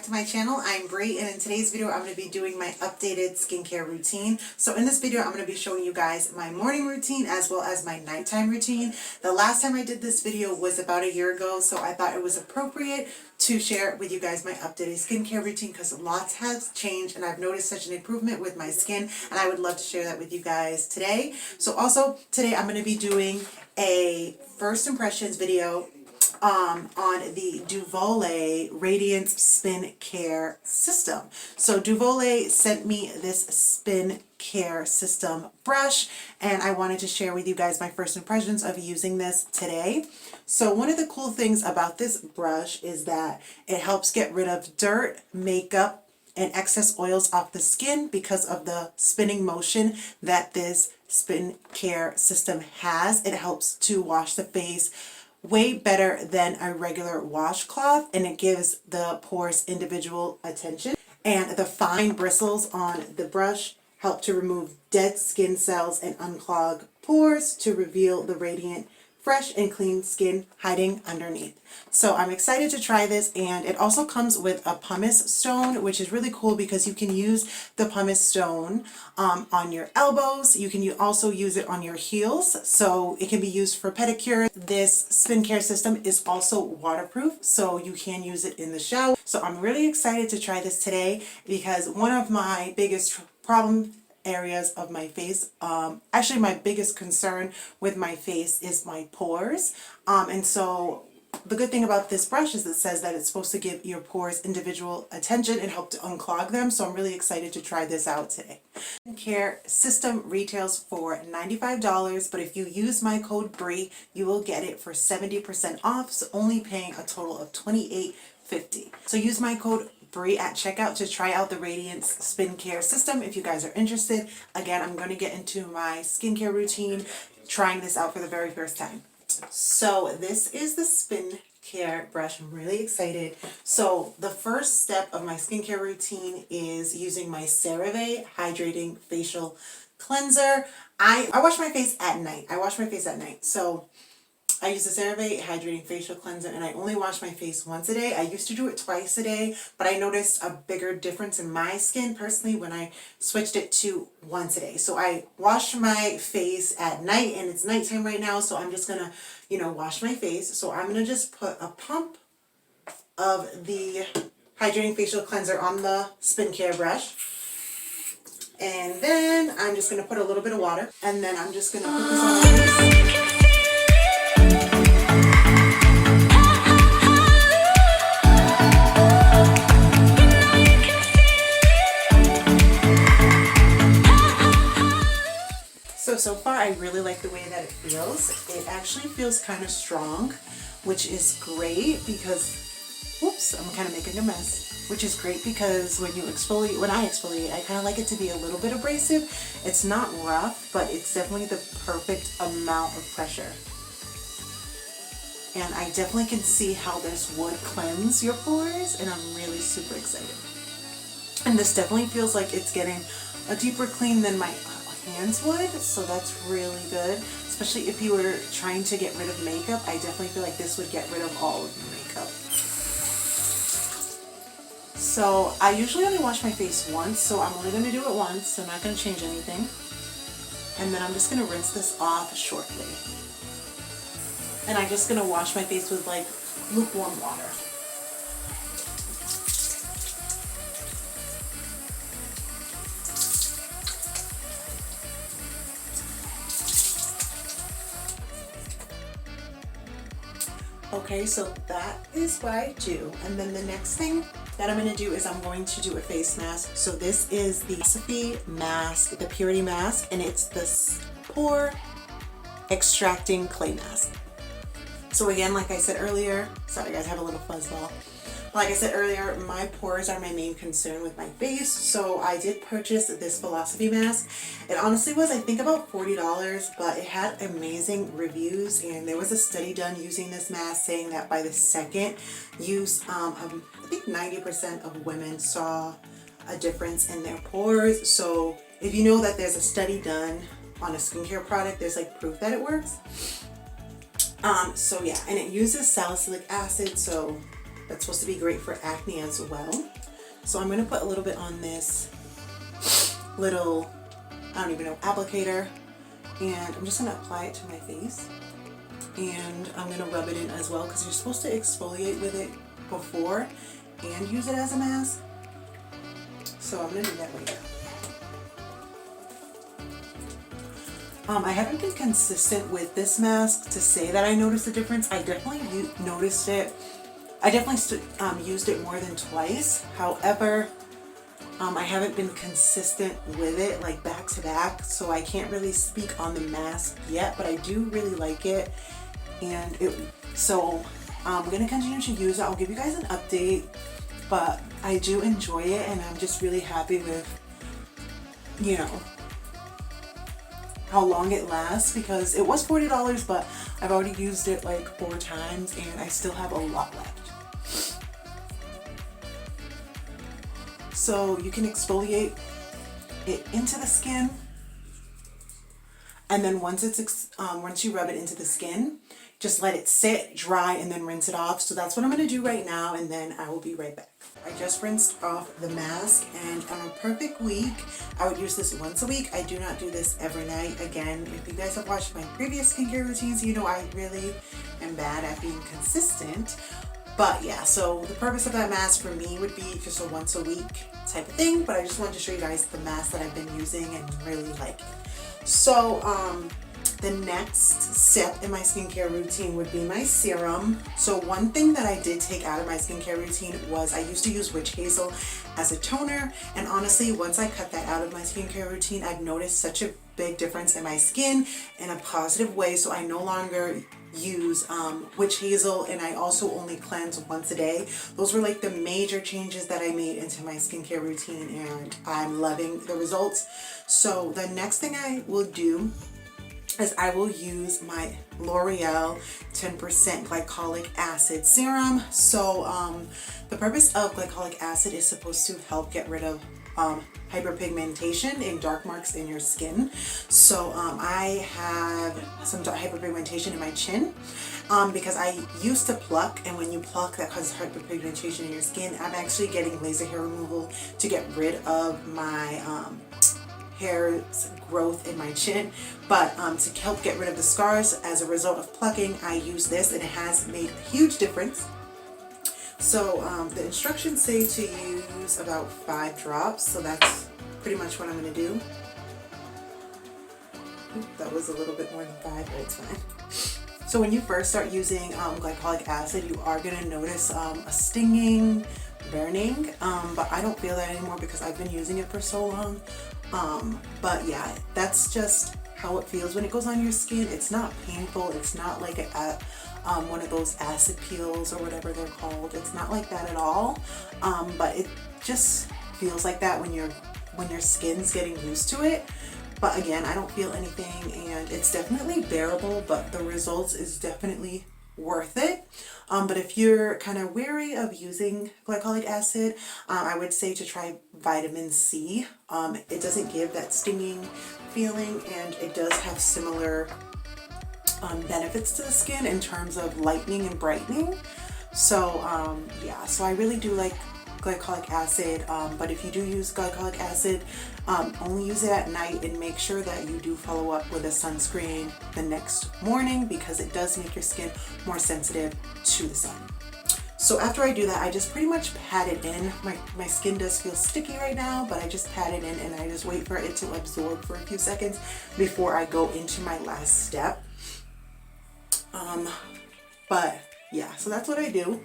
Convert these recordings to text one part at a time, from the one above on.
back to my channel. I'm Brie, and in today's video I'm going to be doing my updated skincare routine. So in this video I'm going to be showing you guys my morning routine as well as my nighttime routine. The last time I did this video was about a year ago, so I thought it was appropriate to share with you guys my updated skincare routine because lots has changed and I've noticed such an improvement with my skin, and I would love to share that with you guys today. So also today I'm going to be doing a first impressions video on the Duvolle Radiance Spin Care System. So Duvolle sent me this Spin Care System brush, and I wanted to share with you guys my first impressions of using this today. So one of the cool things about this brush is that it helps get rid of dirt, makeup, and excess oils off the skin because of the spinning motion that this Spin Care System has. It helps to wash the face way better than a regular washcloth, and it gives the pores individual attention. And the fine bristles on the brush help to remove dead skin cells and unclog pores to reveal the radiant, fresh and clean skin hiding underneath. So I'm excited to try this, and it also comes with a pumice stone, which is really cool because you can use the pumice stone on your elbows. You can also use it on your heels, so it can be used for pedicure. This Spin Care System is also waterproof, so you can use it in the shower. So I'm really excited to try this today because one of my biggest problem areas of my face, actually my biggest concern with my face is my pores, and so the good thing about this brush is it says that it's supposed to give your pores individual attention and help to unclog them, so I'm really excited to try this out today. Skincare System retails for $95, but if you use my code BRIE, you will get it for 70% off, so only paying a total of $28.50. So use my code BRIE at checkout to try out the Radiance Spin Care System if you guys are interested. Again, I'm going to get into my skincare routine trying this out for the very first time. So this is the Spin Care brush. I'm really excited. So the first step of my skincare routine is using my CeraVe Hydrating Facial Cleanser. I wash my face at night. So I use the CeraVe Hydrating Facial Cleanser, and I only wash my face once a day. I used to do it twice a day, but I noticed a bigger difference in my skin personally when I switched it to once a day. So I wash my face at night, and it's nighttime right now, so I'm just gonna, wash my face. So I'm gonna just put a pump of the Hydrating Facial Cleanser on the Spin Care brush. And then I'm just gonna put a little bit of water, and then I'm just gonna put this on my face. So far I really like the way that it feels. It actually feels kind of strong, which is great because, whoops, I'm kind of making a mess, which is great because when I exfoliate, I kind of like it to be a little bit abrasive. It's not rough, but it's definitely the perfect amount of pressure. And I definitely can see how this would cleanse your pores, and I'm really super excited. And this definitely feels like it's getting a deeper clean than my hands would, so that's really good, especially if you were trying to get rid of makeup. I definitely feel like this would get rid of all of your makeup. So I usually only wash my face once, so I'm only going to do it once, so I'm not going to change anything. And then I'm just going to rinse this off shortly. And I'm just going to wash my face with like lukewarm water. Okay, so that is what I do. And then the next thing that I'm going to do is I'm going to do a face mask. So this is the CeraVe mask, the Purity mask, and it's this pore extracting clay mask. So again, like I said earlier, sorry guys, I have a little fuzzball. Like I said earlier, my pores are my main concern with my face, so I did purchase this Philosophy mask. It honestly was, I think, about $40, but it had amazing reviews, and there was a study done using this mask saying that by the second use, I think 90% of women saw a difference in their pores. So if you know that there's a study done on a skincare product, there's like proof that it works. So yeah, and it uses salicylic acid, so That's supposed to be great for acne as well. So I'm going to put a little bit on this little, I don't even know, applicator, and I'm just going to apply it to my face. And I'm going to rub it in as well because you're supposed to exfoliate with it before and use it as a mask. So I'm going to do that later. I haven't been consistent with this mask to say that I noticed a difference. I definitely noticed it. I definitely used it more than twice. However, I haven't been consistent with it like back to back, so I can't really speak on the mask yet, but I do really like it. And so I'm going to continue to use it. I'll give you guys an update, but I do enjoy it, and I'm just really happy with, you know, how long it lasts, because it was $40, but I've already used it like 4 times and I still have a lot left. So you can exfoliate it into the skin, and then once you rub it into the skin, just let it sit, dry, and then rinse it off. So that's what I'm going to do right now, and then I will be right back. I just rinsed off the mask, and on a perfect week, I would use this once a week. I do not do this every night. Again, if you guys have watched my previous skincare routines, you know I really am bad at being consistent. But yeah, so the purpose of that mask for me would be just a once a week type of thing, but I just wanted to show you guys the mask that I've been using and really like it. So, the next step in my skincare routine would be my serum. So one thing that I did take out of my skincare routine was I used to use witch hazel as a toner, and honestly, once I cut that out of my skincare routine, I've noticed such a big difference in my skin in a positive way. So I no longer use witch hazel, and I also only cleanse once a day. Those were like the major changes that I made into my skincare routine, and I'm loving the results. So the next thing I will do is I will use my Loreal 10% Glycolic Acid Serum. So the purpose of Glycolic Acid is supposed to help get rid of hyperpigmentation and dark marks in your skin. So I have some hyperpigmentation in my chin because I used to pluck, and when you pluck, that causes hyperpigmentation in your skin. I'm actually getting laser hair removal to get rid of my hair's growth in my chin, but to help get rid of the scars as a result of plucking, I use this, and it has made a huge difference. So the instructions say to use about 5 drops, so that's pretty much what I'm going to do. That was a little bit more than 5, but it's fine. So when you first start using glycolic acid, you are going to notice a stinging, burning, but I don't feel that anymore because I've been using it for so long. But yeah, that's just how it feels when it goes on your skin. It's not painful. It's not like one of those acid peels or whatever they're called. It's not like that at all. But it just feels like that when your skin's getting used to it. But again, I don't feel anything, and it's definitely bearable, but the results is definitely worth it. But if you're kind of wary of using glycolic acid, I would say to try vitamin C. It doesn't give that stinging feeling, and it does have similar benefits to the skin in terms of lightening and brightening. So yeah, so I really do like glycolic acid, but if you do use glycolic acid, only use it at night, and make sure that you do follow up with a sunscreen the next morning, because it does make your skin more sensitive to the sun. So after I do that, I just pretty much pat it in. My skin does feel sticky right now, but I just pat it in, and I just wait for it to absorb for a few seconds before I go into my last step. But yeah, so that's what I do.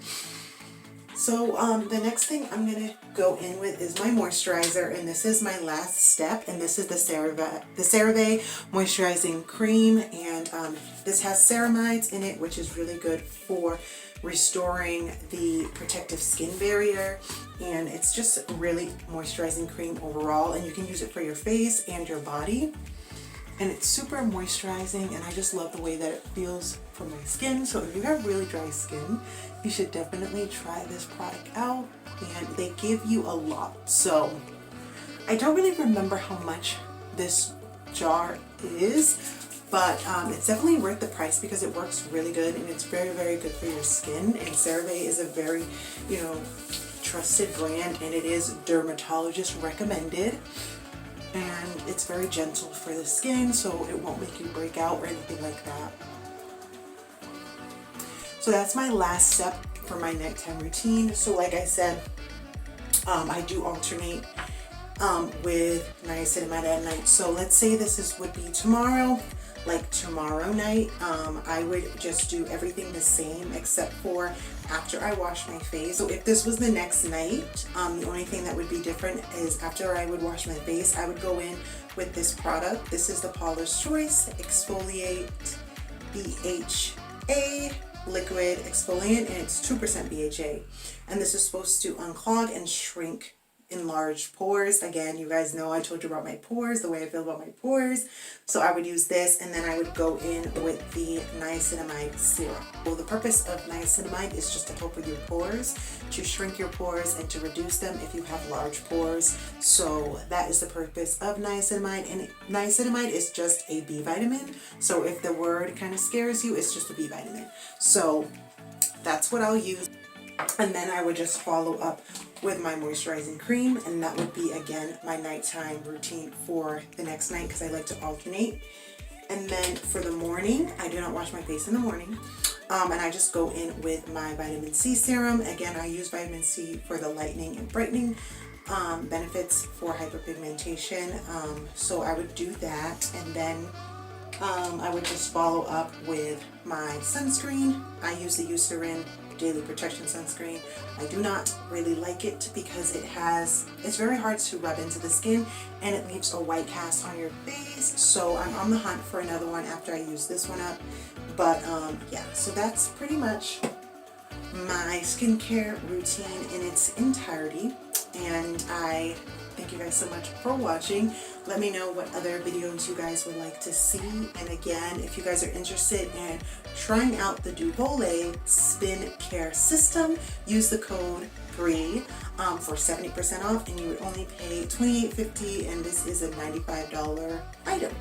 So the next thing I'm going to go in with is my moisturizer, and this is my last step, and this is the CeraVe Moisturizing Cream, and this has ceramides in it, which is really good for restoring the protective skin barrier, and it's just really moisturizing cream overall, and you can use it for your face and your body. And it's super moisturizing, and I just love the way that it feels for my skin. So if you have really dry skin, you should definitely try this product out, and they give you a lot. So I don't really remember how much this jar is, but it's definitely worth the price because it works really good and it's very, very good for your skin. And CeraVe is a very, you know, trusted brand, and it is dermatologist recommended, and it's very gentle for the skin, so it won't make you break out or anything like that. So that's my last step for my nighttime routine. So like I said, I do alternate with niacinamide at night. So let's say this would be tomorrow. Like tomorrow night, I would just do everything the same except for after I wash my face. So if this was the next night, the only thing that would be different is after I would wash my face, I would go in with this product. This is the Paula's Choice Exfoliate BHA Liquid Exfoliant, and it's 2% BHA. And this is supposed to unclog and shrink enlarged pores. Again, you guys know I told you about my pores, the way I feel about my pores. So I would use this, and then I would go in with the niacinamide serum. Well, the purpose of niacinamide is just to help with your pores, to shrink your pores and to reduce them if you have large pores. So that is the purpose of niacinamide, and niacinamide is just a B vitamin. So if the word kind of scares you, it's just a B vitamin. So that's what I'll use. And then I would just follow up with my moisturizing cream, and that would be again my nighttime routine for the next night because I like to alternate. And then for the morning, I do not wash my face in the morning, and I just go in with my vitamin C serum. Again, I use vitamin C for the lightening and brightening benefits for hyperpigmentation. So I would do that, and then I would just follow up with my sunscreen. I use the Eucerin Daily Protection Sunscreen. I do not really like it because it's very hard to rub into the skin and it leaves a white cast on your face. So I'm on the hunt for another one after I use this one up. But yeah, so that's pretty much my skincare routine in its entirety. And I thank you guys so much for watching. Let me know what other videos you guys would like to see. And again, if you guys are interested in trying out the Duvolle Spin Care System, use the code BREE for 70% off, and you would only pay $28.50, and this is a $95 item.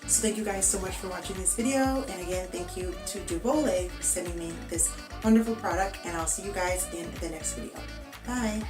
So thank you guys so much for watching this video, and again, thank you to Duvolle for sending me this wonderful product, and I'll see you guys in the next video. Bye!